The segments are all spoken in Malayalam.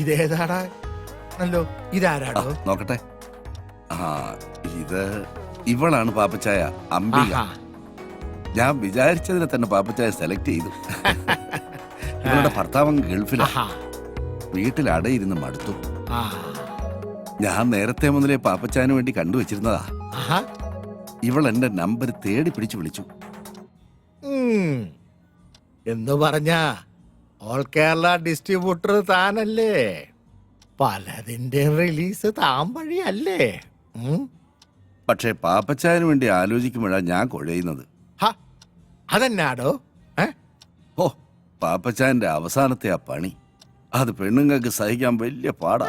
ഇതേതാടാ നല്ലോ ഇതാരാടോ? നോക്കട്ടെ. ഇത് ഇവളാണ് പാപ്പച്ചായ, അംബിക. ഞാൻ വിചാരിച്ചതിനെ തന്നെ പാപ്പച്ചായ സെലക്ട് ചെയ്തു. ഇവളുടെ ഭർത്താവൻ ഗൾഫിലാ. വീട്ടിൽ അടയിരുന്ന് മടുത്തു. ഞാൻ നേരത്തെ മുതലേ പാപ്പച്ചായന് വേണ്ടി കണ്ടുവച്ചിരുന്നതാ. ഇവൾ എന്റെ നമ്പർ തേടി പിടിച്ചു വിളിച്ചു. എന്ന് പറഞ്ഞ ഓൾ കേരള ഡിസ്ട്രിബ്യൂട്ടർ താനല്ലേ? പലതിന്റെ റിലീസ് താൻ വഴിയല്ലേ? പക്ഷേ പാപ്പച്ചായന് വേണ്ടി ആലോചിക്കുമ്പോഴാണ് ഞാൻ കുഴയുന്നത്. അതെന്നാടോ? ഓ, പാപ്പച്ചായന്റെ അവസാനത്തെ ആ പണി അത് പെണ്ണുങ്ങൾക്ക് സഹിക്കാൻ വലിയ പാടാ.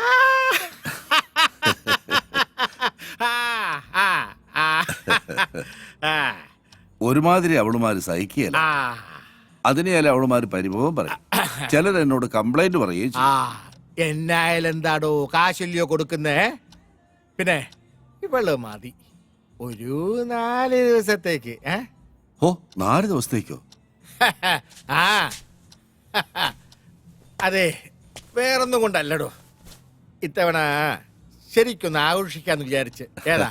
ഒരുമാതിരി അവളുമാര് സഹിക്കുകയല്ല. അതിനെയല്ല അവളുമാര് പരിഭവം പറയും. ചിലരെന്നോട് കംപ്ലൈന്റ് പറയുകയും ചെയ്യും. എന്നായാലും എന്താടോ, കാശല്യോ കൊടുക്കുന്നേ? പിന്നെ ഇവള് മതി ഒരു 4 ദിവസത്തേക്ക്. ഓ, 4 ദിവസത്തേക്കോ? അതെ, വേറൊന്നും കൊണ്ടല്ലടോ. ഇത്തവണ ശരിക്കൊന്ന് ആഘോഷിക്കാന്ന് വിചാരിച്ച്. ഏതാ?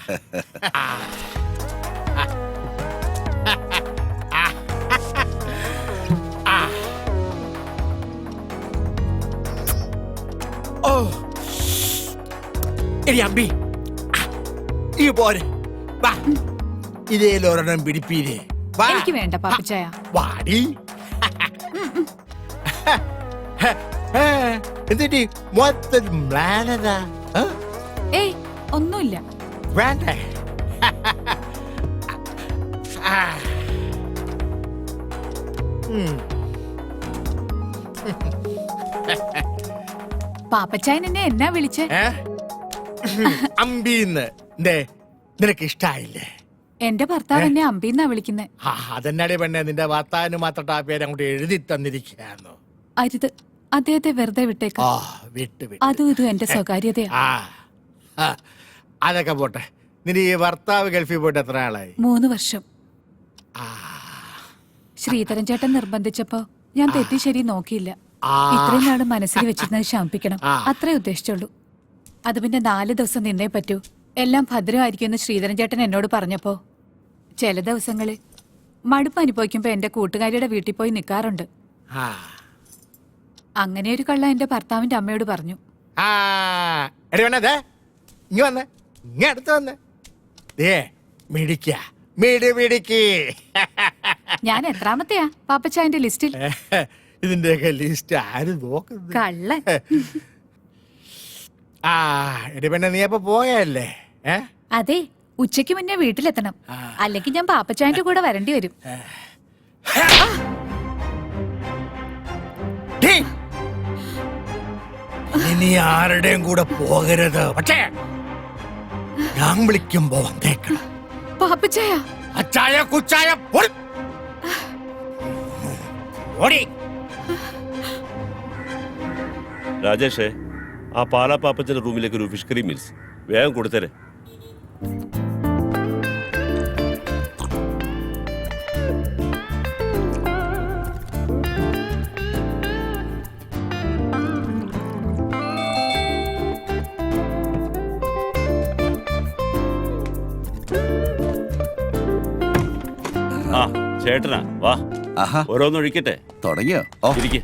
ഓ എടി അമ്പി, ഈ പോരെ, വാ ഇതേലൊരെണ്ണം പിടിപ്പീരേ. എനിക്ക് വേണ്ട പാപ്പച്ചായ. വാടി. എന്നിട്ട് മൊത്തം പ്ലാനതാ? ഏയ്, ഒന്നുമില്ല. വേണ്ടേ? പാപ്പച്ചായൻ എന്നെ എന്നാ വിളിച്ചേ? അമ്പീന്ന്. നിനക്ക് ഇഷ്ടായില്ലേ? എന്റെ ഭർത്താവ് എന്നെ അമ്പീന്നാ വിളിക്കുന്നേ. അതെന്നാടി പെണ്ണെ, നിന്റെ ഭർത്താവിന് മാത്രം ആ പേര് അങ്ങോട്ട് എഴുതി തന്നിരിക്കുകയായിരുന്നു. അരുത്, അദ്ദേഹത്തെ വെറുതെ വിട്ടേക്കാം. അതും ഇതും എന്റെ സ്വകാര്യതയാ. അതൊക്കെ പോട്ടെ. നിന്റെ ഈ ഭർത്താവ് ഗൾഫിൽ പോയിട്ട് എത്ര ആളായി? 3 വർഷം. ശ്രീധരൻ ചേട്ടൻ നിർബന്ധിച്ചപ്പോ ഞാൻ തെറ്റി ശരി നോക്കിയില്ല. ഇത്രയും നാള് മനസ്സിൽ വെച്ചിരുന്നത് ശമിപ്പിക്കണം, അത്രേ ഉദ്ദേശിച്ചുള്ളൂ. അത് പിന്നെ 4 ദിവസം നിന്നേ പറ്റൂ. എല്ലാം ഭദ്രമായിരിക്കുമെന്ന് ശ്രീധരൻ ചേട്ടൻ എന്നോട് പറഞ്ഞപ്പോ ചില ദിവസങ്ങളിൽ മടുപ്പ് അനുഭവിക്കുമ്പോ എന്റെ കൂട്ടുകാരിയുടെ വീട്ടിൽ പോയി നിൽക്കാറുണ്ട്. അങ്ങനെ ഒരു കള്ള എന്റെ ഭർത്താവിന്റെ അമ്മയോട് പറഞ്ഞു. ഞാൻ എത്രാമത്തെയാ പാപ്പച്ചായന്റെ ലിസ്റ്റിൽ? ഇതിന്റെയൊക്കെ ലിസ്റ്റ് ആര് നോക്കുന്നു? കള്ള. നീ അപ്പൊ പോയല്ലേ? അതെ, ഉച്ചയ്ക്ക് മുന്നേ വീട്ടിലെത്തണം, അല്ലെങ്കിൽ ഞാൻ പാപ്പച്ചായന്റെ കൂടെ വരേണ്ടി വരും. ഇനി ആരുടെയും കൂടെ പോകരുത്. പക്ഷേ ഞാൻ വിളിക്കുമ്പോ വന്നേക്കണം. പാപ്പച്ചായ, അച്ചായ കുച്ചായ ഓടി. രാജേഷേ, ആ പാലാ പാപ്പച്ചന്റെ റൂമിലേക്ക് ഒരു ഫിഷ് കറി മീൽസ് വേഗം കൊടുത്തരേ. ആ ചേട്ടനാ, വാ ഓരോന്നൊഴിക്കട്ടെ. തുടങ്ങിയോ? ഇരിക്കെ.